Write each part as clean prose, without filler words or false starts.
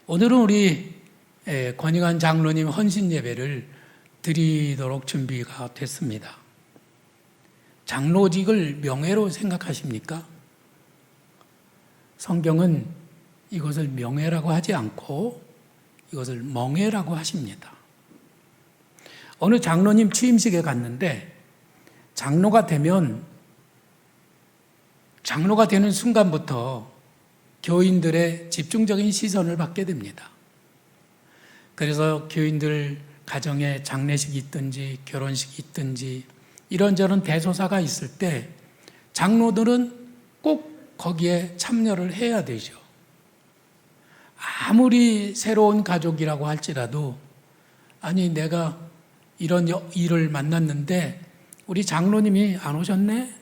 오늘은 우리 권익환 장로님 헌신 예배를 드리도록 준비가 됐습니다. 장로직을 명예로 생각하십니까? 성경은 이것을 명예라고 하지 않고 이것을 멍해라고 하십니다. 어느 장로님 취임식에 갔는데 장로가 되는 순간부터 교인들의 집중적인 시선을 받게 됩니다. 그래서 교인들 가정에 장례식이 있든지 결혼식이 있든지 이런저런 대소사가 있을 때 장로들은 꼭 거기에 참여를 해야 되죠. 아무리 새로운 가족이라고 할지라도 아니 내가 이런 일을 만났는데 우리 장로님이 안 오셨네?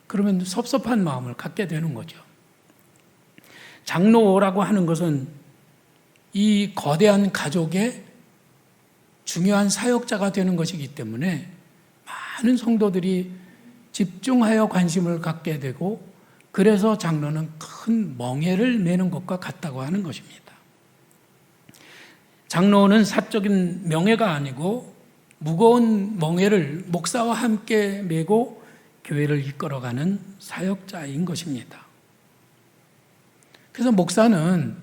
그러면 섭섭한 마음을 갖게 되는 거죠. 장로라고 하는 것은 이 거대한 가족의 중요한 사역자가 되는 것이기 때문에 많은 성도들이 집중하여 관심을 갖게 되고 그래서 장로는 큰 멍해를 메는 것과 같다고 하는 것입니다. 장로는 사적인 명예가 아니고 무거운 멍해를 목사와 함께 메고 교회를 이끌어가는 사역자인 것입니다. 그래서 목사는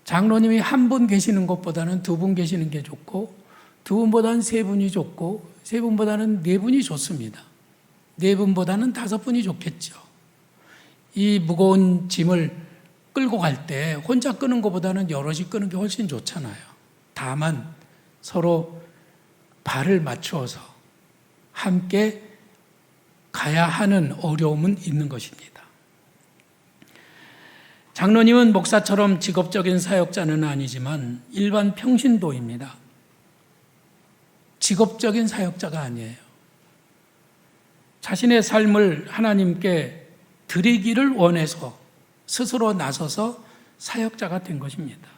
장로님이 한 분 계시는 것보다는 두 분 계시는 게 좋고 두 분보다는 세 분이 좋고 세 분보다는 네 분이 좋습니다. 네 분보다는 다섯 분이 좋겠죠. 이 무거운 짐을 끌고 갈 때 혼자 끄는 것보다는 여럿이 끄는 게 훨씬 좋잖아요. 다만 서로 발을 맞추어서 함께 가야 하는 어려움은 있는 것입니다. 장로님은 목사처럼 직업적인 사역자는 아니지만 일반 평신도입니다. 직업적인 사역자가 아니에요. 자신의 삶을 하나님께 드리기를 원해서 스스로 나서서 사역자가 된 것입니다.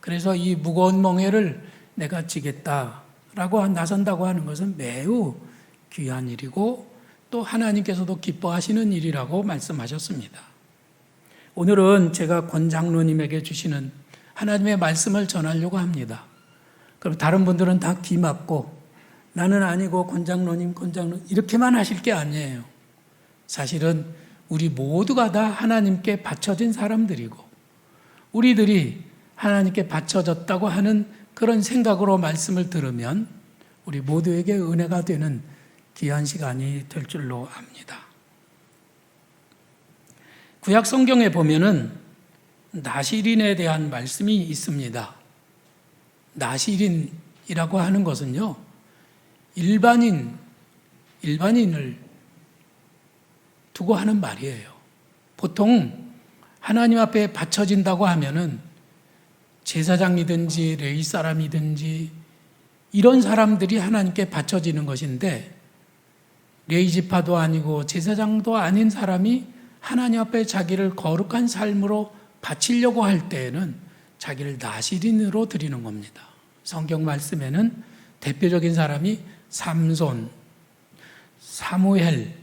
그래서 이 무거운 멍에를 내가 지겠다라고 나선다고 하는 것은 매우 귀한 일이고 또 하나님께서도 기뻐하시는 일이라고 말씀하셨습니다. 오늘은 제가 권 장로님에게 주시는 하나님의 말씀을 전하려고 합니다. 그럼 다른 분들은 다 귀 막고 나는 아니고 권 장로님 이렇게만 하실 게 아니에요. 사실은 우리 모두가 다 하나님께 바쳐진 사람들이고 우리들이 하나님께 바쳐졌다고 하는 그런 생각으로 말씀을 들으면 우리 모두에게 은혜가 되는 귀한 시간이 될 줄로 압니다. 구약 성경에 보면은 나실인에 대한 말씀이 있습니다. 나실인이라고 하는 것은요, 일반인을 두고 하는 말이에요. 보통 하나님 앞에 바쳐진다고 하면은 제사장이든지 레위 사람이든지 이런 사람들이 하나님께 바쳐지는 것인데 레위 지파도 아니고 제사장도 아닌 사람이 하나님 앞에 자기를 거룩한 삶으로 바치려고 할 때에는 자기를 나실인으로 드리는 겁니다. 성경 말씀에는 대표적인 사람이 삼손, 사무엘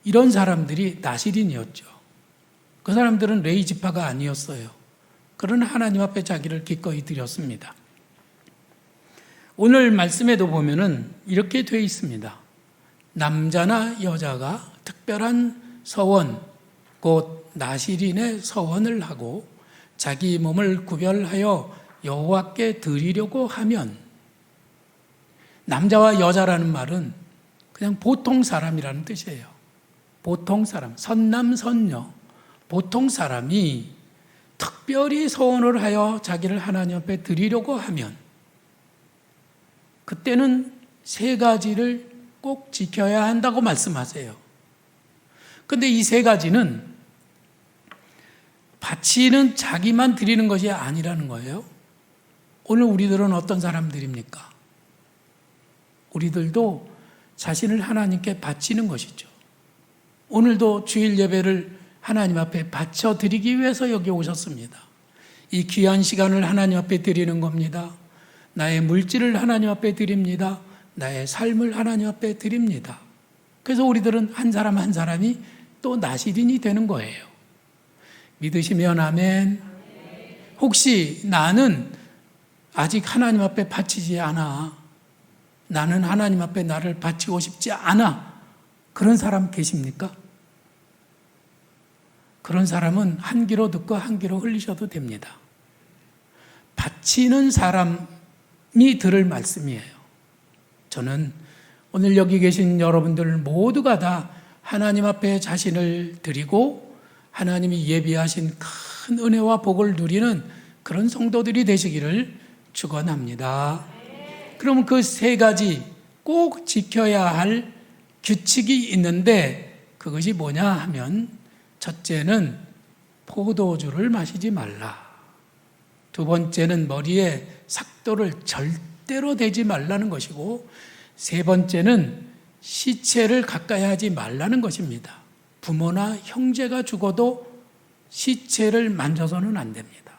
이런 사람들이 나실인이었죠. 그 사람들은 레위 지파가 아니었어요. 그러나 하나님 앞에 자기를 기꺼이 드렸습니다. 오늘 말씀에도 보면은 이렇게 되어 있습니다. 남자나 여자가 특별한 서원, 곧 나실인의 서원을 하고 자기 몸을 구별하여 여호와께 드리려고 하면, 남자와 여자라는 말은 그냥 보통 사람이라는 뜻이에요. 보통 사람, 선남선녀, 보통 사람이 특별히 서원을 하여 자기를 하나님 앞에 드리려고 하면 그때는 세 가지를 꼭 지켜야 한다고 말씀하세요. 그런데 이 세 가지는 바치는 자기만 드리는 것이 아니라는 거예요. 오늘 우리들은 어떤 사람들입니까? 우리들도 자신을 하나님께 바치는 것이죠. 오늘도 주일 예배를 하나님 앞에 바쳐드리기 위해서 여기 오셨습니다. 이 귀한 시간을 하나님 앞에 드리는 겁니다. 나의 물질을 하나님 앞에 드립니다. 나의 삶을 하나님 앞에 드립니다. 그래서 우리들은 한 사람 한 사람이 또 나실인이 되는 거예요. 믿으시면 아멘. 혹시 나는 아직 하나님 앞에 바치지 않아. 나는 하나님 앞에 나를 바치고 싶지 않아. 그런 사람 계십니까? 그런 사람은 한 귀로 듣고 한 귀로 흘리셔도 됩니다. 바치는 사람이 들을 말씀이에요. 저는 오늘 여기 계신 여러분들 모두가 다 하나님 앞에 자신을 드리고 하나님이 예비하신 큰 은혜와 복을 누리는 그런 성도들이 되시기를 축원합니다. 그러면 그 세 가지 꼭 지켜야 할 규칙이 있는데 그것이 뭐냐 하면 첫째는 포도주를 마시지 말라. 두 번째는 머리에 삭도를 절대로 대지 말라는 것이고 세 번째는 시체를 가까이 하지 말라는 것입니다. 부모나 형제가 죽어도 시체를 만져서는 안 됩니다.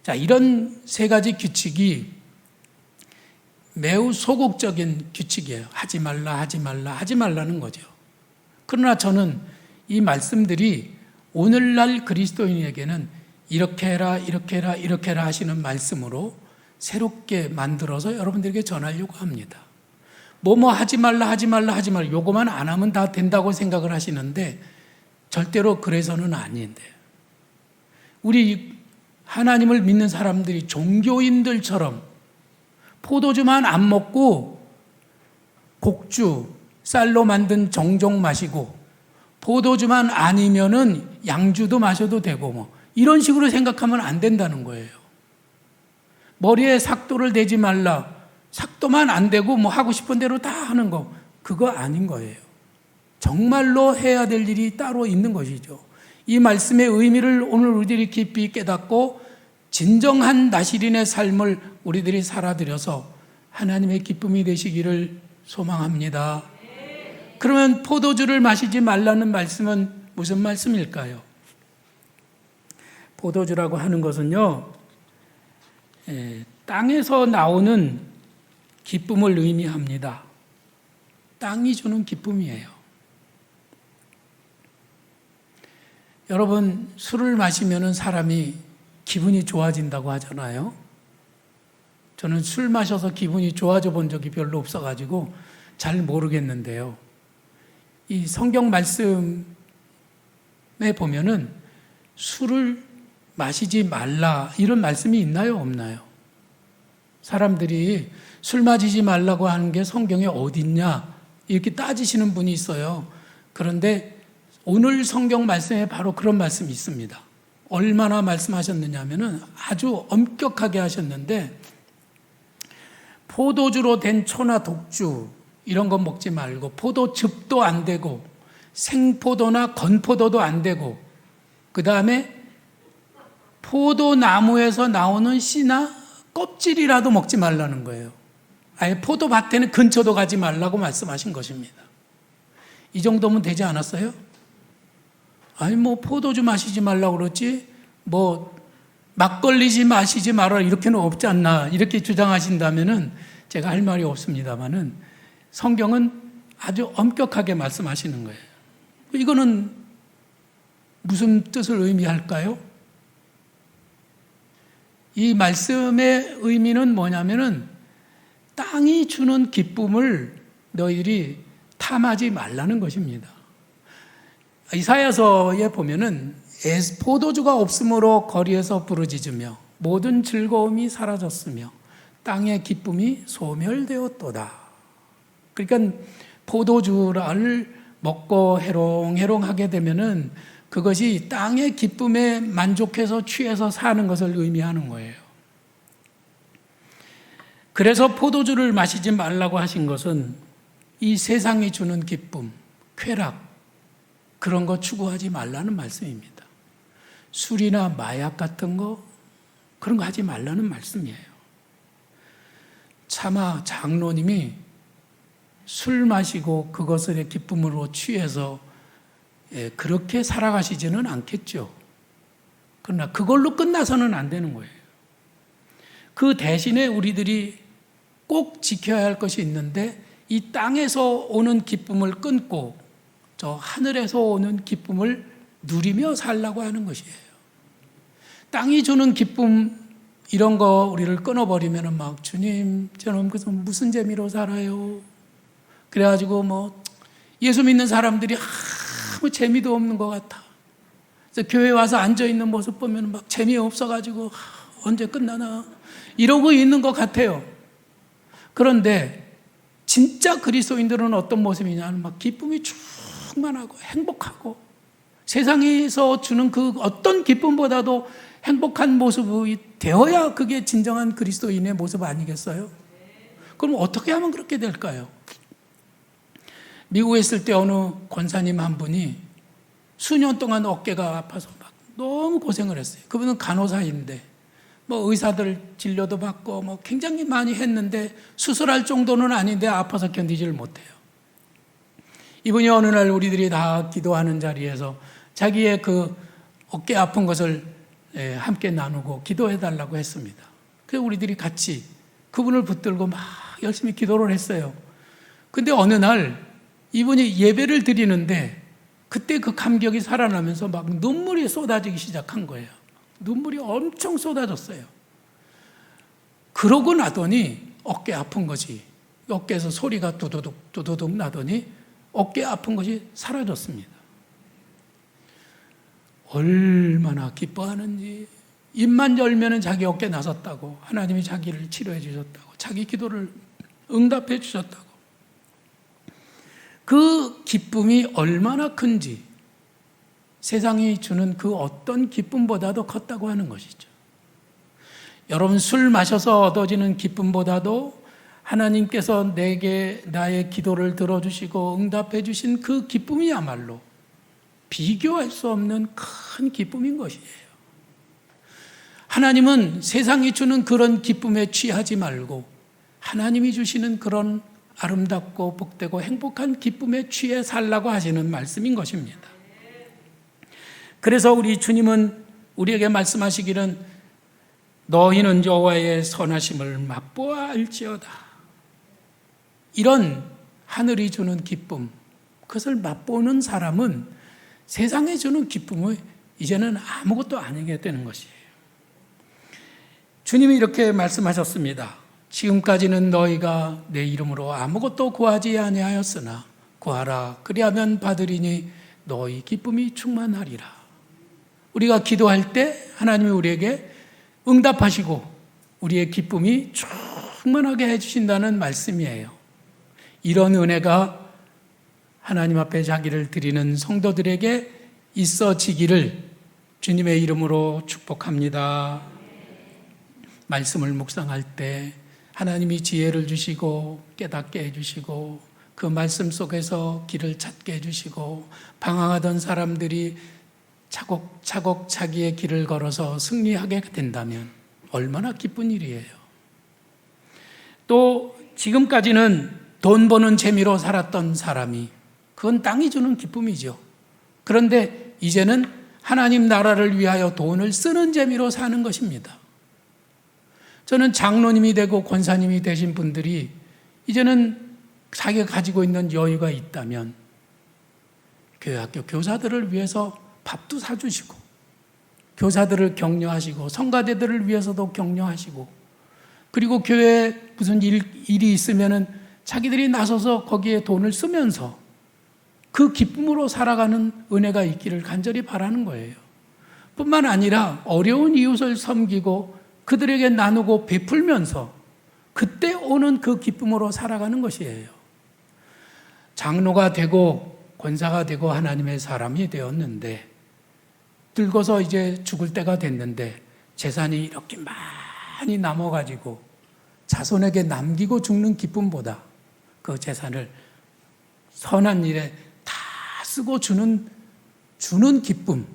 자, 이런 세 가지 규칙이 매우 소극적인 규칙이에요. 하지 말라, 하지 말라, 하지 말라는 거죠. 그러나 저는 이 말씀들이 오늘날 그리스도인에게는 이렇게 해라, 이렇게 해라, 이렇게 해라 하시는 말씀으로 새롭게 만들어서 여러분들에게 전하려고 합니다. 뭐뭐 하지 말라, 하지 말라, 하지 말라. 요거만 안 하면 다 된다고 생각을 하시는데 절대로 그래서는 아닌데. 우리 하나님을 믿는 사람들이 종교인들처럼 포도주만 안 먹고 곡주, 쌀로 만든 정종 마시고 포도주만 아니면은 양주도 마셔도 되고 뭐 이런 식으로 생각하면 안 된다는 거예요. 머리에 삭도를 대지 말라. 삭도만 안 되고 뭐 하고 싶은 대로 다 하는 거 그거 아닌 거예요. 정말로 해야 될 일이 따로 있는 것이죠. 이 말씀의 의미를 오늘 우리들이 깊이 깨닫고 진정한 나시린의 삶을 우리들이 살아들여서 하나님의 기쁨이 되시기를 소망합니다. 그러면 포도주를 마시지 말라는 말씀은 무슨 말씀일까요? 포도주라고 하는 것은요, 땅에서 나오는 기쁨을 의미합니다. 땅이 주는 기쁨이에요. 여러분, 술을 마시면 사람이 기분이 좋아진다고 하잖아요. 저는 술 마셔서 기분이 좋아져 본 적이 별로 없어가지고 잘 모르겠는데요. 이 성경 말씀에 보면은 술을 마시지 말라 이런 말씀이 있나요? 없나요? 사람들이 술 마시지 말라고 하는 게 성경에 어디 있냐 이렇게 따지시는 분이 있어요. 그런데 오늘 성경 말씀에 바로 그런 말씀이 있습니다. 얼마나 말씀하셨느냐 하면은 아주 엄격하게 하셨는데 포도주로 된 초나 독주 이런 거 먹지 말고 포도즙도 안 되고 생포도나 건포도도 안 되고 그 다음에 포도나무에서 나오는 씨나 껍질이라도 먹지 말라는 거예요. 아예 포도밭에는 근처도 가지 말라고 말씀하신 것입니다. 이 정도면 되지 않았어요? 아니 뭐 포도주 마시지 말라고 그러지 뭐 막걸리지 마시지 말아라 이렇게는 없지 않나 이렇게 주장하신다면은 제가 할 말이 없습니다만은 성경은 아주 엄격하게 말씀하시는 거예요. 이거는 무슨 뜻을 의미할까요? 이 말씀의 의미는 뭐냐면은 땅이 주는 기쁨을 너희들이 탐하지 말라는 것입니다. 이사야서에 보면은 포도주가 없으므로 거리에서 부르짖으며 모든 즐거움이 사라졌으며 땅의 기쁨이 소멸되었도다. 그러니까 포도주를 먹고 해롱해롱하게 되면은 그것이 땅의 기쁨에 만족해서 취해서 사는 것을 의미하는 거예요. 그래서 포도주를 마시지 말라고 하신 것은 이 세상이 주는 기쁨, 쾌락 그런 거 추구하지 말라는 말씀입니다. 술이나 마약 같은 거 그런 거 하지 말라는 말씀이에요. 차마 장로님이 술 마시고 그것의 기쁨으로 취해서 그렇게 살아가시지는 않겠죠. 그러나 그걸로 끝나서는 안 되는 거예요. 그 대신에 우리들이 꼭 지켜야 할 것이 있는데 이 땅에서 오는 기쁨을 끊고 저 하늘에서 오는 기쁨을 누리며 살라고 하는 것이에요. 땅이 주는 기쁨 이런 거 우리를 끊어버리면 막 주님 저는 그래서 무슨 재미로 살아요. 그래가지고 뭐 예수 믿는 사람들이 아무 재미도 없는 것 같아. 그래서 교회 와서 앉아있는 모습 보면 막 재미없어가지고 언제 끝나나 이러고 있는 것 같아요. 그런데 진짜 그리스도인들은 어떤 모습이냐면 막 기쁨이 충만하고 행복하고 세상에서 주는 그 어떤 기쁨보다도 행복한 모습이 되어야 그게 진정한 그리스도인의 모습 아니겠어요? 그럼 어떻게 하면 그렇게 될까요? 미국에 있을 때 어느 권사님 한 분이 수년 동안 어깨가 아파서 막 너무 고생을 했어요. 그분은 간호사인데 뭐 의사들 진료도 받고 뭐 굉장히 많이 했는데 수술할 정도는 아닌데 아파서 견디지를 못해요. 이분이 어느 날 우리들이 다 기도하는 자리에서 자기의 그 어깨 아픈 것을 함께 나누고 기도해 달라고 했습니다. 그래서 우리들이 같이 그분을 붙들고 막 열심히 기도를 했어요. 근데 어느 날 이분이 예배를 드리는데 그때 그 감격이 살아나면서 막 눈물이 쏟아지기 시작한 거예요. 눈물이 엄청 쏟아졌어요. 그러고 나더니 어깨 아픈 것이 어깨에서 소리가 두두둑 나더니 어깨 아픈 것이 사라졌습니다. 얼마나 기뻐하는지. 입만 열면 자기 어깨 나섰다고, 하나님이 자기를 치료해 주셨다고, 자기 기도를 응답해 주셨다고. 그 기쁨이 얼마나 큰지 세상이 주는 그 어떤 기쁨보다도 컸다고 하는 것이죠. 여러분, 술 마셔서 얻어지는 기쁨보다도 하나님께서 내게 나의 기도를 들어주시고 응답해 주신 그 기쁨이야말로 비교할 수 없는 큰 기쁨인 것이에요. 하나님은 세상이 주는 그런 기쁨에 취하지 말고 하나님이 주시는 그런 아름답고 복되고 행복한 기쁨에 취해 살라고 하시는 말씀인 것입니다. 그래서 우리 주님은 우리에게 말씀하시기는 너희는 여호와의 선하심을 맛보아 알지어다. 이런 하늘이 주는 기쁨, 그것을 맛보는 사람은 세상에 주는 기쁨이 이제는 아무것도 아니게 되는 것이에요. 주님이 이렇게 말씀하셨습니다. 지금까지는 너희가 내 이름으로 아무것도 구하지 아니하였으나 구하라 그리하면 받으리니 너희 기쁨이 충만하리라. 우리가 기도할 때 하나님이 우리에게 응답하시고 우리의 기쁨이 충만하게 해주신다는 말씀이에요. 이런 은혜가 하나님 앞에 자기를 드리는 성도들에게 있어지기를 주님의 이름으로 축복합니다. 말씀을 묵상할 때 하나님이 지혜를 주시고 깨닫게 해주시고 그 말씀 속에서 길을 찾게 해주시고 방황하던 사람들이 차곡차곡 자기의 길을 걸어서 승리하게 된다면 얼마나 기쁜 일이에요. 또 지금까지는 돈 버는 재미로 살았던 사람이 그건 땅이 주는 기쁨이죠. 그런데 이제는 하나님 나라를 위하여 돈을 쓰는 재미로 사는 것입니다. 저는 장로님이 되고 권사님이 되신 분들이 이제는 자기가 가지고 있는 여유가 있다면 교회학교 교사들을 위해서 밥도 사주시고 교사들을 격려하시고 성가대들을 위해서도 격려하시고 그리고 교회에 무슨 일이 있으면은 자기들이 나서서 거기에 돈을 쓰면서 그 기쁨으로 살아가는 은혜가 있기를 간절히 바라는 거예요. 뿐만 아니라 어려운 이웃을 섬기고 그들에게 나누고 베풀면서 그때 오는 그 기쁨으로 살아가는 것이에요. 장로가 되고 권사가 되고 하나님의 사람이 되었는데 늙어서 이제 죽을 때가 됐는데 재산이 이렇게 많이 남아가지고 자손에게 남기고 죽는 기쁨보다 그 재산을 선한 일에 다 쓰고 주는 기쁨,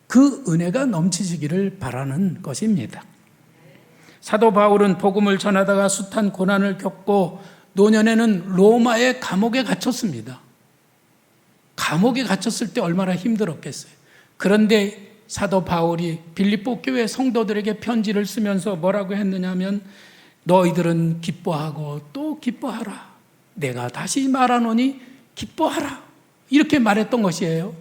그 은혜가 넘치시기를 바라는 것입니다. 사도 바울은 복음을 전하다가 숱한 고난을 겪고 노년에는 로마의 감옥에 갇혔습니다. 감옥에 갇혔을 때 얼마나 힘들었겠어요. 그런데 사도 바울이 빌립보 교회 성도들에게 편지를 쓰면서 뭐라고 했느냐 하면 너희들은 기뻐하고 또 기뻐하라. 내가 다시 말하노니 기뻐하라. 이렇게 말했던 것이에요.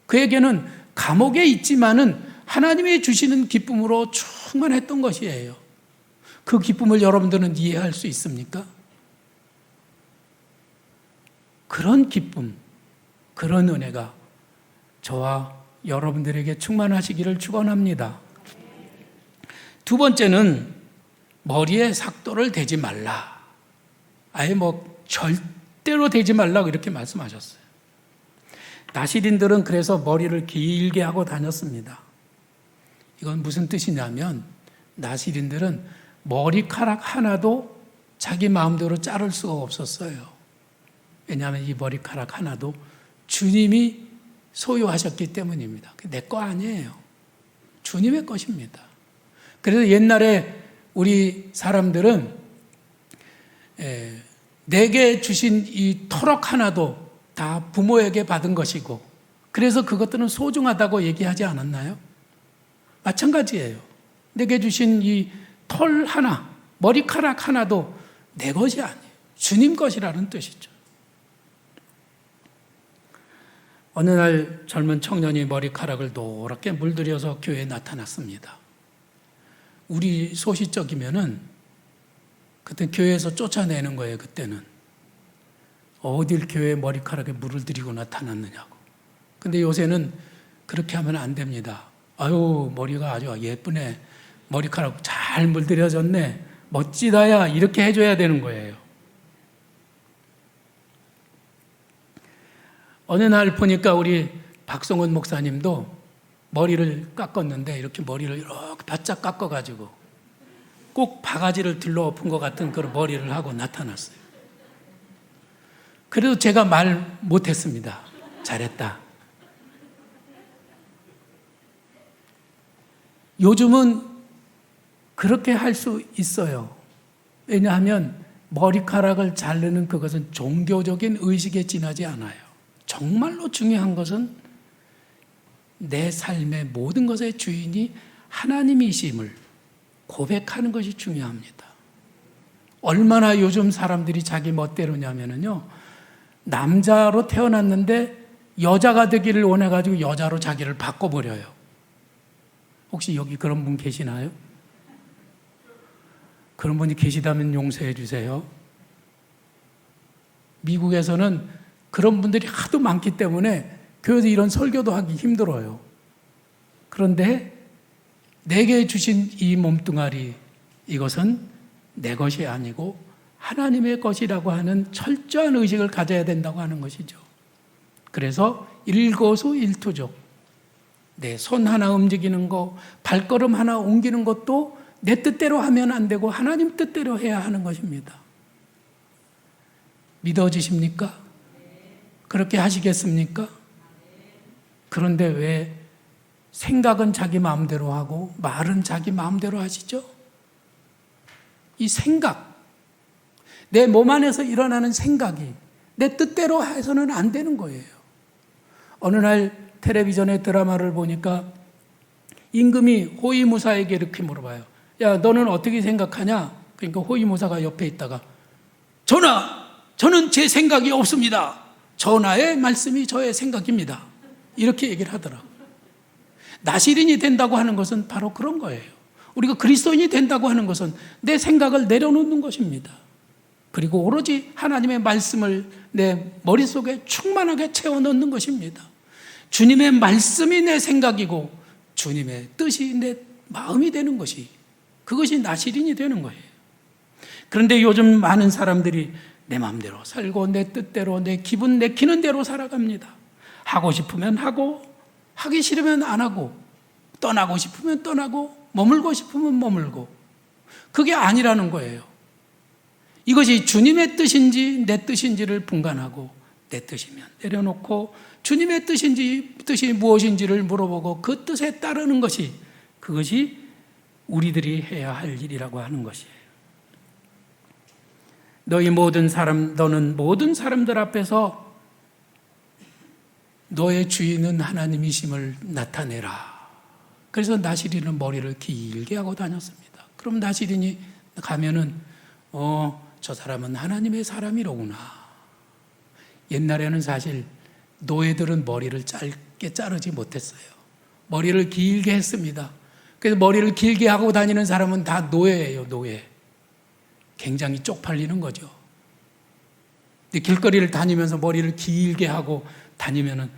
그에게는 감옥에 있지만은 하나님이 주시는 기쁨으로 충만했던 것이에요. 그 기쁨을 여러분들은 이해할 수 있습니까? 그런 기쁨, 그런 은혜가 저와 여러분들에게 충만하시기를 축원합니다. 두 번째는 머리에 삭도를 대지 말라. 아예 절대로 대지 말라고 이렇게 말씀하셨어요. 나시린들은 그래서 머리를 길게 하고 다녔습니다. 이건 무슨 뜻이냐면 나시린들은 머리카락 하나도 자기 마음대로 자를 수가 없었어요. 왜냐하면 이 머리카락 하나도 주님이 소유하셨기 때문입니다. 내 거 아니에요. 주님의 것입니다. 그래서 옛날에 우리 사람들은 내게 주신 이 토록 하나도 다 부모에게 받은 것이고, 그래서 그것들은 소중하다고 얘기하지 않았나요? 마찬가지예요. 내게 주신 이 털 하나, 머리카락 하나도 내 것이 아니에요. 주님 것이라는 뜻이죠. 어느 날 젊은 청년이 머리카락을 노랗게 물들여서 교회에 나타났습니다. 우리 소시적이면은 그때 교회에서 쫓아내는 거예요. 그때는 어딜 교회에 머리카락에 물을 들이고 나타났느냐고. 근데 요새는 그렇게 하면 안 됩니다. 아유, 머리가 아주 예쁘네, 머리카락 잘 물들여졌네, 멋지다야, 이렇게 해줘야 되는 거예요. 어느 날 보니까 우리 박성훈 목사님도 머리를 깎았는데 이렇게 머리를 이렇게 바짝 깎아가지고 꼭 바가지를 들러 엎은 것 같은 그런 머리를 하고 나타났어요. 그래도 제가 말 못했습니다. 잘했다. 요즘은 그렇게 할 수 있어요. 왜냐하면 머리카락을 자르는 그것은 종교적인 의식에 지나지 않아요. 정말로 중요한 것은 내 삶의 모든 것의 주인이 하나님이심을 고백하는 것이 중요합니다. 얼마나 요즘 사람들이 자기 멋대로냐면요, 남자로 태어났는데 여자가 되기를 원해가지고 여자로 자기를 바꿔버려요. 혹시 여기 그런 분 계시나요? 그런 분이 계시다면 용서해 주세요. 미국에서는 그런 분들이 하도 많기 때문에 교회에서 이런 설교도 하기 힘들어요. 그런데 내게 주신 이 몸뚱아리, 이것은 내 것이 아니고 하나님의 것이라고 하는 철저한 의식을 가져야 된다고 하는 것이죠. 그래서 일거수일투족, 내 손 하나 움직이는 거, 발걸음 하나 옮기는 것도 내 뜻대로 하면 안 되고 하나님 뜻대로 해야 하는 것입니다. 믿어지십니까? 그렇게 하시겠습니까? 그런데 왜 생각은 자기 마음대로 하고 말은 자기 마음대로 하시죠? 이 생각, 내 몸 안에서 일어나는 생각이 내 뜻대로 해서는 안 되는 거예요. 어느 날 텔레비전의 드라마를 보니까 임금이 호위무사에게 이렇게 물어봐요. 야, 너는 어떻게 생각하냐? 그러니까 호위무사가 옆에 있다가, 전하, 저는 제 생각이 없습니다. 전하의 말씀이 저의 생각입니다. 이렇게 얘기를 하더라고요. 나시린이 된다고 하는 것은 바로 그런 거예요. 우리가 그리스도인이 된다고 하는 것은 내 생각을 내려놓는 것입니다. 그리고 오로지 하나님의 말씀을 내 머릿속에 충만하게 채워넣는 것입니다. 주님의 말씀이 내 생각이고 주님의 뜻이 내 마음이 되는 것이, 그것이 나시린이 되는 거예요. 그런데 요즘 많은 사람들이 내 마음대로 살고 내 뜻대로 내 기분 내키는 대로 살아갑니다. 하고 싶으면 하고, 하기 싫으면 안 하고, 떠나고 싶으면 떠나고, 머물고 싶으면 머물고, 그게 아니라는 거예요. 이것이 주님의 뜻인지 내 뜻인지를 분간하고, 내 뜻이면 내려놓고 주님의 뜻이 무엇인지를 물어보고 그 뜻에 따르는 것이, 그것이 우리들이 해야 할 일이라고 하는 것이에요. 너는 모든 사람들 앞에서 너의 주인은 하나님이심을 나타내라. 그래서 나시린은 머리를 길게 하고 다녔습니다. 그럼 나시린이 가면은 저 사람은 하나님의 사람이로구나. 옛날에는 사실 노예들은 머리를 짧게 자르지 못했어요. 머리를 길게 했습니다. 그래서 머리를 길게 하고 다니는 사람은 다 노예예요, 노예. 굉장히 쪽팔리는 거죠. 길거리를 다니면서 머리를 길게 하고 다니면은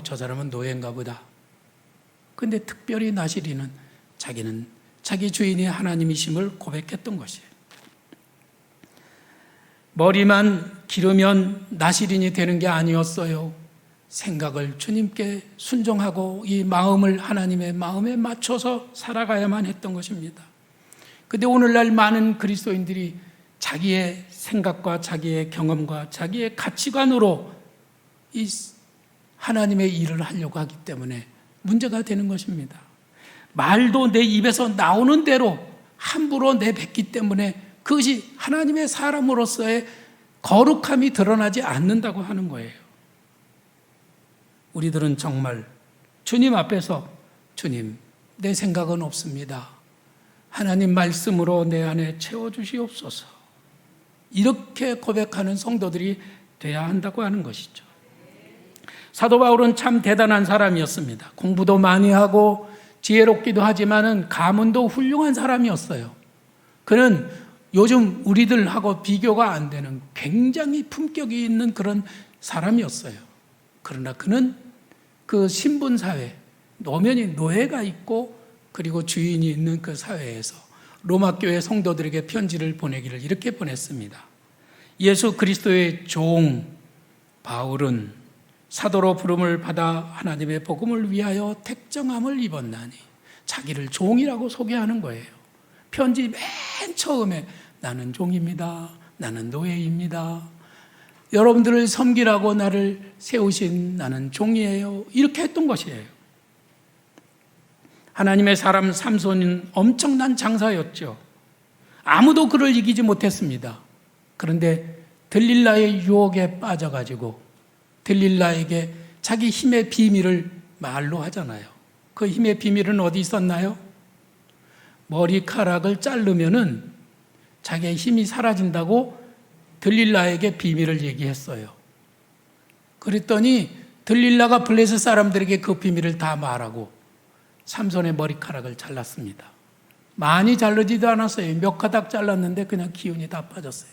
저 사람은 노예인가 보다. 근데 특별히 나시린은 자기는 자기 주인이 하나님이심을 고백했던 것이에요. 머리만 기르면 나시린이 되는 게 아니었어요. 생각을 주님께 순종하고 이 마음을 하나님의 마음에 맞춰서 살아가야만 했던 것입니다. 근데 오늘날 많은 그리스도인들이 자기의 생각과 자기의 경험과 자기의 가치관으로 이 하나님의 일을 하려고 하기 때문에 문제가 되는 것입니다. 말도 내 입에서 나오는 대로 함부로 내뱉기 때문에 그것이 하나님의 사람으로서의 거룩함이 드러나지 않는다고 하는 거예요. 우리들은 정말 주님 앞에서 주님, 내 생각은 없습니다. 하나님 말씀으로 내 안에 채워주시옵소서. 이렇게 고백하는 성도들이 돼야 한다고 하는 것이죠. 사도 바울은 참 대단한 사람이었습니다. 공부도 많이 하고 지혜롭기도 하지만은 가문도 훌륭한 사람이었어요. 그는 요즘 우리들하고 비교가 안 되는 굉장히 품격이 있는 그런 사람이었어요. 그러나 그는 그 신분사회, 노예가 있고 그리고 주인이 있는 그 사회에서 로마 교회 성도들에게 편지를 보내기를 이렇게 보냈습니다. 예수 그리스도의 종 바울은 사도로 부름을 받아 하나님의 복음을 위하여 택정함을 입었나니, 자기를 종이라고 소개하는 거예요. 편지 맨 처음에 나는 종입니다. 나는 노예입니다. 여러분들을 섬기라고 나를 세우신 나는 종이에요. 이렇게 했던 것이에요. 하나님의 사람 삼손은 엄청난 장사였죠. 아무도 그를 이기지 못했습니다. 그런데 들릴라의 유혹에 빠져가지고 들릴라에게 자기 힘의 비밀을 말로 하잖아요. 그 힘의 비밀은 어디 있었나요? 머리카락을 자르면은 자기의 힘이 사라진다고 들릴라에게 비밀을 얘기했어요. 그랬더니 들릴라가 블레셋 사람들에게 그 비밀을 다 말하고 삼손의 머리카락을 잘랐습니다. 많이 자르지도 않았어요. 몇 가닥 잘랐는데 그냥 기운이 다 빠졌어요.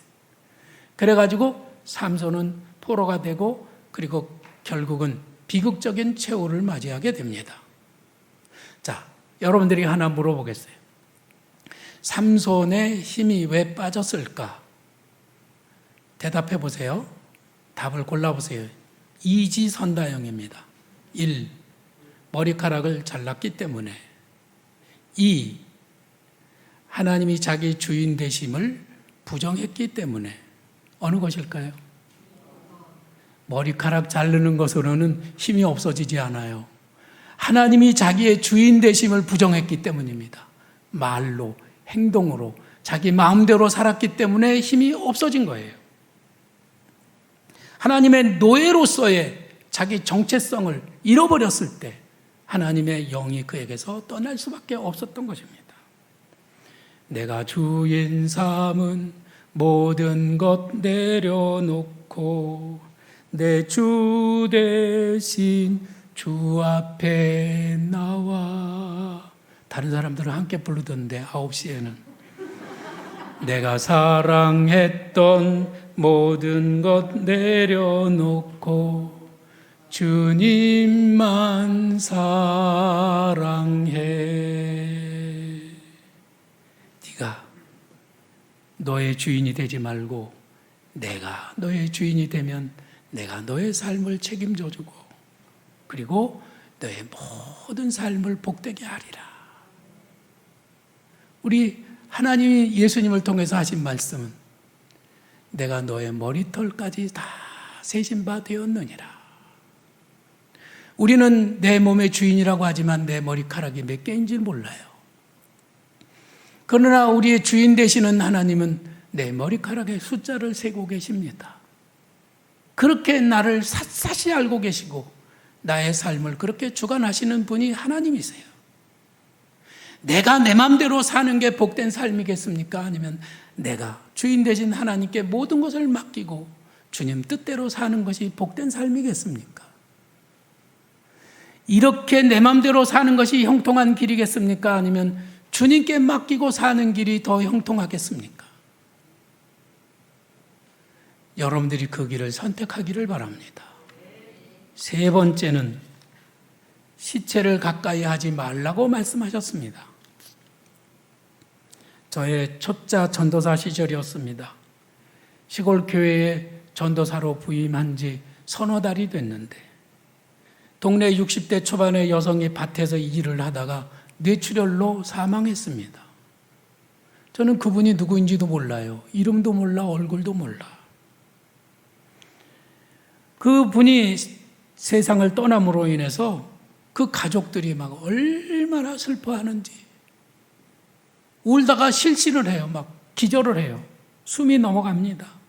그래가지고 삼손은 포로가 되고 그리고 결국은 비극적인 최후를 맞이하게 됩니다. 자, 여러분들이 하나 물어보겠어요. 삼손의 힘이 왜 빠졌을까? 대답해 보세요. 답을 골라보세요. 이지선다형입니다. 1. 머리카락을 잘랐기 때문에. 2. 하나님이 자기 주인 되심을 부정했기 때문에. 어느 것일까요? 머리카락 자르는 것으로는 힘이 없어지지 않아요. 하나님이 자기의 주인 되심을 부정했기 때문입니다. 말로, 행동으로, 자기 마음대로 살았기 때문에 힘이 없어진 거예요. 하나님의 노예로서의 자기 정체성을 잃어버렸을 때 하나님의 영이 그에게서 떠날 수밖에 없었던 것입니다. 내가 주인 삼은 모든 것 내려놓고 내 주 대신 주 앞에 나와. 다른 사람들은 함께 부르던데 9시에는 내가 사랑했던 모든 것 내려놓고 주님만 사랑해. 네가 너의 주인이 되지 말고 내가 너의 주인이 되면 내가 너의 삶을 책임져주고 그리고 너의 모든 삶을 복되게 하리라. 우리 하나님이 예수님을 통해서 하신 말씀은 내가 너의 머리털까지 다 세신 바 되었느니라. 우리는 내 몸의 주인이라고 하지만 내 머리카락이 몇 개인지 몰라요. 그러나 우리의 주인 되시는 하나님은 내 머리카락의 숫자를 세고 계십니다. 그렇게 나를 샅샅이 알고 계시고 나의 삶을 그렇게 주관하시는 분이 하나님이세요. 내가 내 마음대로 사는 게 복된 삶이겠습니까? 아니면 내가 주인 되신 하나님께 모든 것을 맡기고 주님 뜻대로 사는 것이 복된 삶이겠습니까? 이렇게 내 마음대로 사는 것이 형통한 길이겠습니까? 아니면 주님께 맡기고 사는 길이 더 형통하겠습니까? 여러분들이 그 길을 선택하기를 바랍니다. 세 번째는 시체를 가까이 하지 말라고 말씀하셨습니다. 저의 초짜 전도사 시절이었습니다. 시골 교회에 전도사로 부임한 지 서너 달이 됐는데 동네 60대 초반의 여성이 밭에서 일을 하다가 뇌출혈로 사망했습니다. 저는 그분이 누구인지도 몰라요. 이름도 몰라, 얼굴도 몰라. 그분이 세상을 떠남으로 인해서 그 가족들이 막 얼마나 슬퍼하는지 울다가 실신을 해요. 막 기절을 해요. 숨이 넘어갑니다.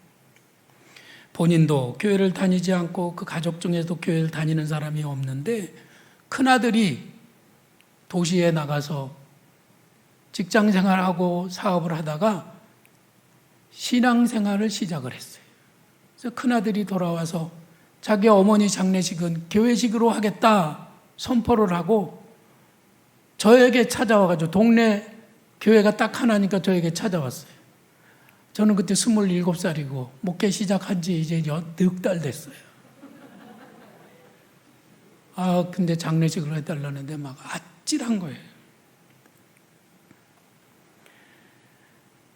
본인도 교회를 다니지 않고 그 가족 중에도 교회를 다니는 사람이 없는데 큰아들이 도시에 나가서 직장 생활하고 사업을 하다가 신앙 생활을 시작을 했어요. 그래서 큰아들이 돌아와서 자기 어머니 장례식은 교회식으로 하겠다 선포를 하고 저에게 찾아와가지고 동네 교회가 딱 하나니까 저에게 찾아왔어요. 저는 그때 27살이고 목회 시작한 지 이제 6달 됐어요. 근데 장례식을 해달라는데 막 아찔한 거예요.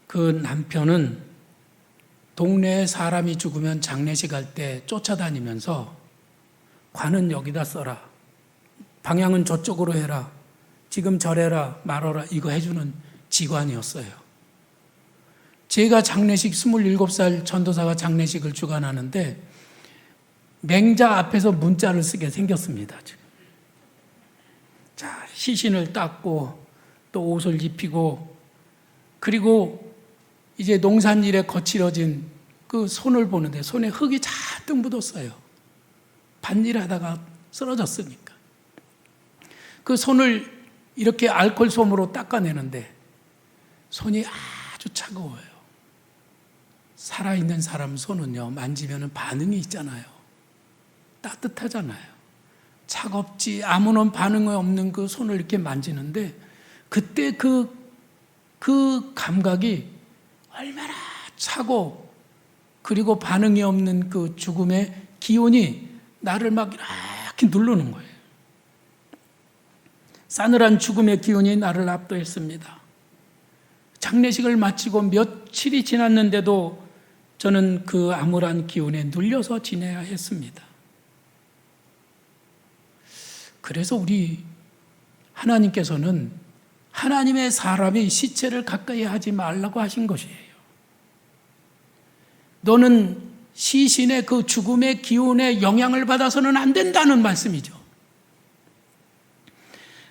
그 남편은 동네에 사람이 죽으면 장례식 할 때 쫓아다니면서 관은 여기다 써라. 방향은 저쪽으로 해라. 지금 저래라 말어라 이거 해주는 직관이었어요. 제가 장례식 27살 전도사가 장례식을 주관하는데 맹자 앞에서 문자를 쓰게 생겼습니다. 지금. 자, 시신을 닦고 또 옷을 입히고 그리고 이제 농산일에 거칠어진 그 손을 보는데 손에 흙이 잔뜩 묻었어요. 밭일하다가 쓰러졌으니까. 그 손을 이렇게 알코올 솜으로 닦아내는데 손이 아주 차가워요. 살아있는 사람 손은요, 만지면 반응이 있잖아요. 따뜻하잖아요. 차갑지 아무런 반응이 없는 그 손을 이렇게 만지는데 그때 그 감각이 얼마나 차고 그리고 반응이 없는 그 죽음의 기운이 나를 막 이렇게 누르는 거예요. 싸늘한 죽음의 기운이 나를 압도했습니다. 장례식을 마치고 며칠이 지났는데도 저는 그 암울한 기운에 눌려서 지내야 했습니다. 그래서 우리 하나님께서는 하나님의 사람이 시체를 가까이 하지 말라고 하신 것이에요. 너는 시신의 그 죽음의 기운에 영향을 받아서는 안 된다는 말씀이죠.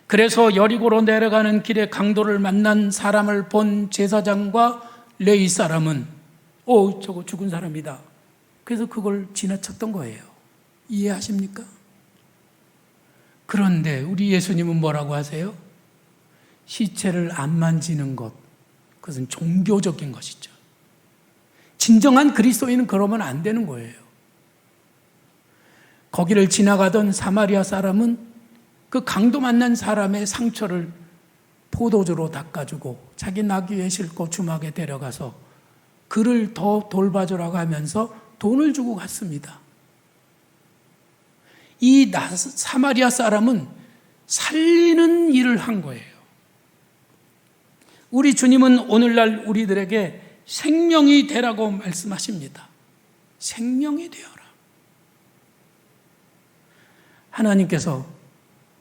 그래서 여리고로 내려가는 길에 강도를 만난 사람을 본 제사장과 레위 사람은 저거 죽은 사람이다. 그래서 그걸 지나쳤던 거예요. 이해하십니까? 그런데 우리 예수님은 뭐라고 하세요? 시체를 안 만지는 것, 그것은 종교적인 것이죠. 진정한 그리스도인은 그러면 안 되는 거예요. 거기를 지나가던 사마리아 사람은 그 강도 만난 사람의 상처를 포도주로 닦아주고 자기 나귀에 싣고 주막에 데려가서 그를 더 돌봐주라고 하면서 돈을 주고 갔습니다. 이 사마리아 사람은 살리는 일을 한 거예요. 우리 주님은 오늘날 우리들에게 생명이 되라고 말씀하십니다. 생명이 되어라. 하나님께서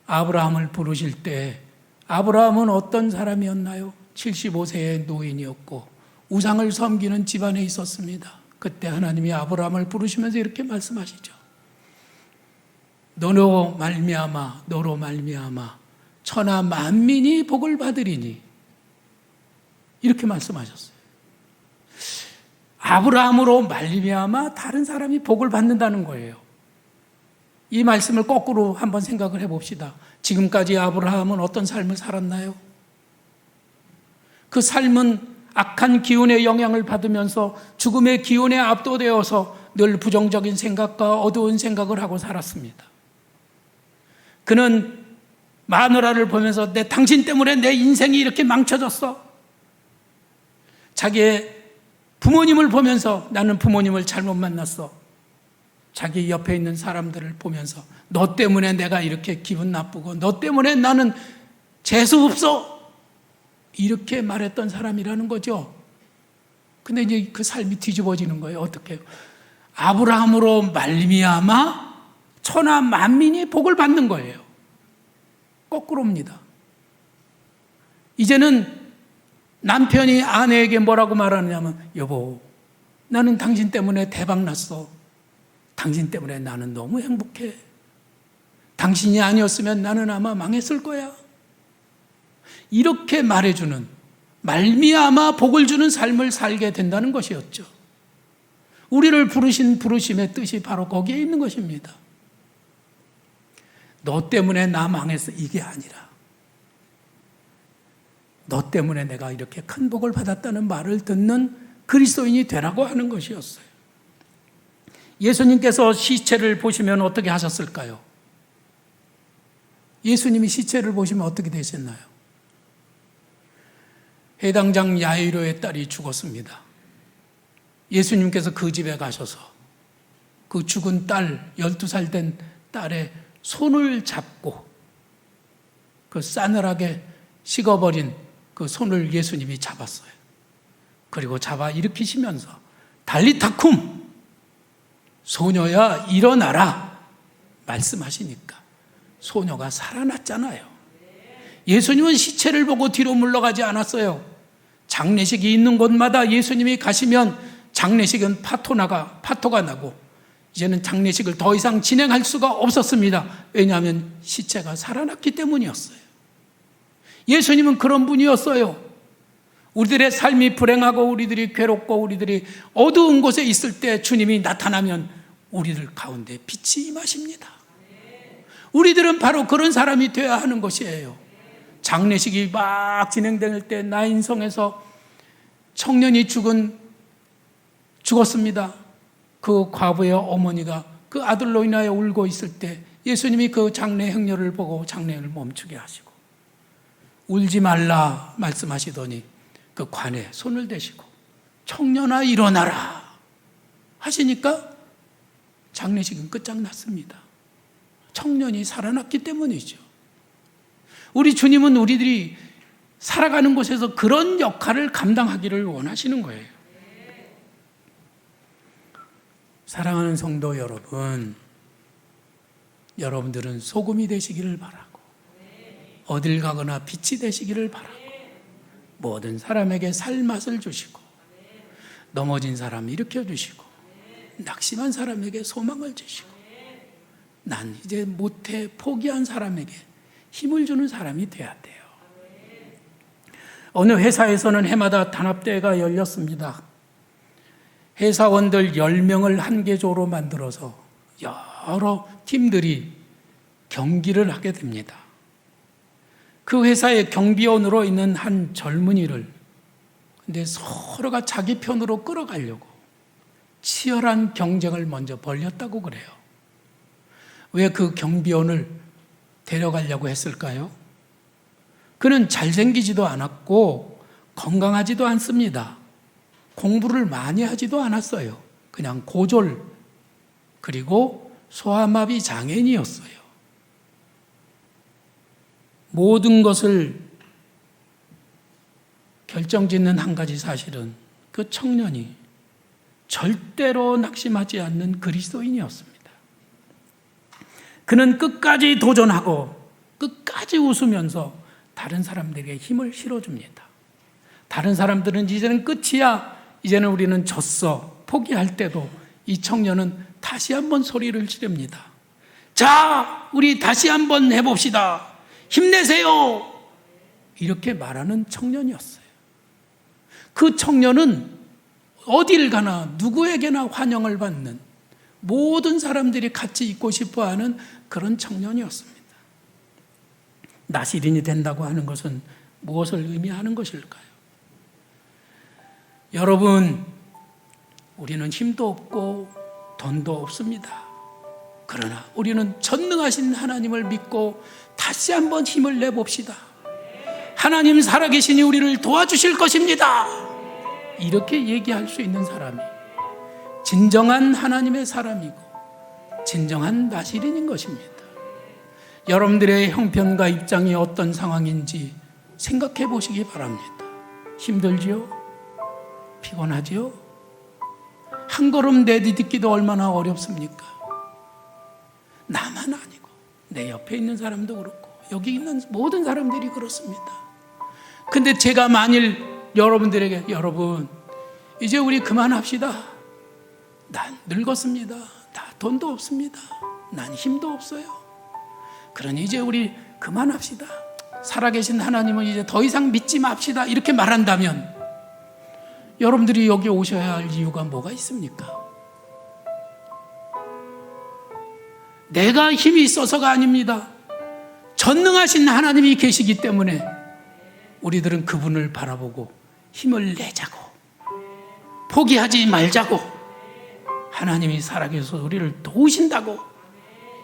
아브라함을 부르실 때 아브라함은 어떤 사람이었나요? 75세의 노인이었고 우상을 섬기는 집안에 있었습니다. 그때 하나님이 아브라함을 부르시면서 이렇게 말씀하시죠. 너로 말미암아 천하 만민이 복을 받으리니 이렇게 말씀하셨어요. 아브라함으로 말미암아 다른 사람이 복을 받는다는 거예요. 이 말씀을 거꾸로 한번 생각을 해봅시다. 지금까지 아브라함은 어떤 삶을 살았나요? 그 삶은 악한 기운의 영향을 받으면서 죽음의 기운에 압도되어서 늘 부정적인 생각과 어두운 생각을 하고 살았습니다. 그는 마누라를 보면서 당신 때문에 내 인생이 이렇게 망쳐졌어. 자기의 부모님을 보면서 나는 부모님을 잘못 만났어. 자기 옆에 있는 사람들을 보면서 너 때문에 내가 이렇게 기분 나쁘고 너 때문에 나는 재수 없어. 이렇게 말했던 사람이라는 거죠. 근데 이제 그 삶이 뒤집어지는 거예요. 어떻게? 아브라함으로 말미암아 천하 만민이 복을 받는 거예요. 거꾸로입니다. 이제는 남편이 아내에게 뭐라고 말하느냐면 여보, 나는 당신 때문에 대박 났어. 당신 때문에 나는 너무 행복해. 당신이 아니었으면 나는 아마 망했을 거야. 이렇게 말해주는, 말미암아 복을 주는 삶을 살게 된다는 것이었죠. 우리를 부르신 부르심의 뜻이 바로 거기에 있는 것입니다. 너 때문에 나 망했어, 이게 아니라 너 때문에 내가 이렇게 큰 복을 받았다는 말을 듣는 그리스도인이 되라고 하는 것이었어요. 예수님께서 시체를 보시면 어떻게 하셨을까요? 예수님이 시체를 보시면 어떻게 되셨나요? 해당장 야이로의 딸이 죽었습니다. 예수님께서 그 집에 가셔서 그 죽은 딸, 12살 된 딸의 손을 잡고 그 싸늘하게 식어버린 그 손을 예수님이 잡았어요. 그리고 잡아 일으키시면서 달리타쿰, 소녀야 일어나라 말씀하시니까 소녀가 살아났잖아요. 예수님은 시체를 보고 뒤로 물러가지 않았어요. 장례식이 있는 곳마다 예수님이 가시면 장례식은 파토가 나고 이제는 장례식을 더 이상 진행할 수가 없었습니다. 왜냐하면 시체가 살아났기 때문이었어요. 예수님은 그런 분이었어요. 우리들의 삶이 불행하고 우리들이 괴롭고 우리들이 어두운 곳에 있을 때 주님이 나타나면 우리들 가운데 빛이 임하십니다. 우리들은 바로 그런 사람이 되어야 하는 것이에요. 장례식이 막 진행될 때 나인성에서 청년이 죽었습니다. 그 과부의 어머니가 그 아들로 인하여 울고 있을 때 예수님이 그 장례 행렬을 보고 장례를 멈추게 하시고 울지 말라 말씀하시더니 그 관에 손을 대시고 청년아 일어나라 하시니까 장례식은 끝장났습니다. 청년이 살아났기 때문이죠. 우리 주님은 우리들이 살아가는 곳에서 그런 역할을 감당하기를 원하시는 거예요. 사랑하는 성도 여러분, 여러분들은 소금이 되시기를 바라고 어딜 가거나 빛이 되시기를 바라고 모든 사람에게 살맛을 주시고 넘어진 사람 일으켜주시고 낙심한 사람에게 소망을 주시고 난 이제 못해 포기한 사람에게 힘을 주는 사람이 돼야 돼요. 어느 회사에서는 해마다 단합대회가 열렸습니다. 회사원들 10명을 한 개조로 만들어서 여러 팀들이 경기를 하게 됩니다. 그 회사의 경비원으로 있는 한 젊은이를 근데 서로가 자기 편으로 끌어가려고 치열한 경쟁을 먼저 벌였다고 그래요. 왜 그 경비원을 데려가려고 했을까요? 그는 잘생기지도 않았고 건강하지도 않습니다. 공부를 많이 하지도 않았어요. 그냥 고졸 그리고 소아마비 장애인이었어요. 모든 것을 결정짓는 한 가지 사실은 그 청년이 절대로 낙심하지 않는 그리스도인이었습니다. 그는 끝까지 도전하고 끝까지 웃으면서 다른 사람들에게 힘을 실어줍니다. 다른 사람들은 이제는 끝이야, 이제는 우리는 졌어 포기할 때도 이 청년은 다시 한번 소리를 지릅니다. 자, 우리 다시 한번 해봅시다. 힘내세요. 이렇게 말하는 청년이었어요. 그 청년은 어딜 가나 누구에게나 환영을 받는 모든 사람들이 같이 있고 싶어하는 그런 청년이었습니다. 나시린이 된다고 하는 것은 무엇을 의미하는 것일까요? 여러분, 우리는 힘도 없고 돈도 없습니다. 그러나 우리는 전능하신 하나님을 믿고 다시 한번 힘을 내봅시다. 하나님 살아계시니 우리를 도와주실 것입니다. 이렇게 얘기할 수 있는 사람이 진정한 하나님의 사람이고 진정한 나시린인 것입니다. 여러분들의 형편과 입장이 어떤 상황인지 생각해 보시기 바랍니다. 힘들지요? 피곤하지요? 한 걸음 내디딛기도 얼마나 어렵습니까? 나만 아니고 내 옆에 있는 사람도 그렇고 여기 있는 모든 사람들이 그렇습니다. 근데 제가 만일 여러분들에게 여러분 이제 우리 그만합시다. 난 늙었습니다. 나 돈도 없습니다. 난 힘도 없어요. 그러니 이제 우리 그만합시다. 살아계신 하나님은 이제 더 이상 믿지 맙시다. 이렇게 말한다면 여러분들이 여기 오셔야 할 이유가 뭐가 있습니까? 내가 힘이 있어서가 아닙니다. 전능하신 하나님이 계시기 때문에 우리들은 그분을 바라보고 힘을 내자고 포기하지 말자고 하나님이 살아계셔서 우리를 도우신다고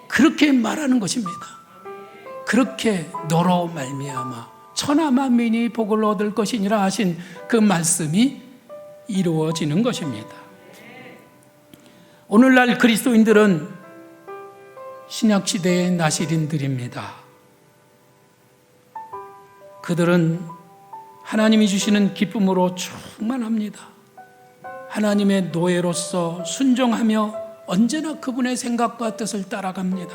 그렇게 말하는 것입니다. 그렇게 너로 말미암아 천하 만민이 복을 얻을 것이니라 하신 그 말씀이 이루어지는 것입니다. 오늘날 그리스도인들은 신약시대의 나시린들입니다. 그들은 하나님이 주시는 기쁨으로 충만합니다. 하나님의 노예로서 순종하며 언제나 그분의 생각과 뜻을 따라갑니다.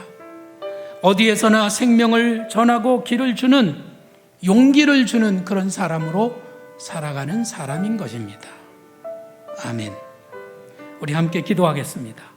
어디에서나 생명을 전하고 길을 주는 용기를 주는 그런 사람으로 살아가는 사람인 것입니다. 아멘. 우리 함께 기도하겠습니다.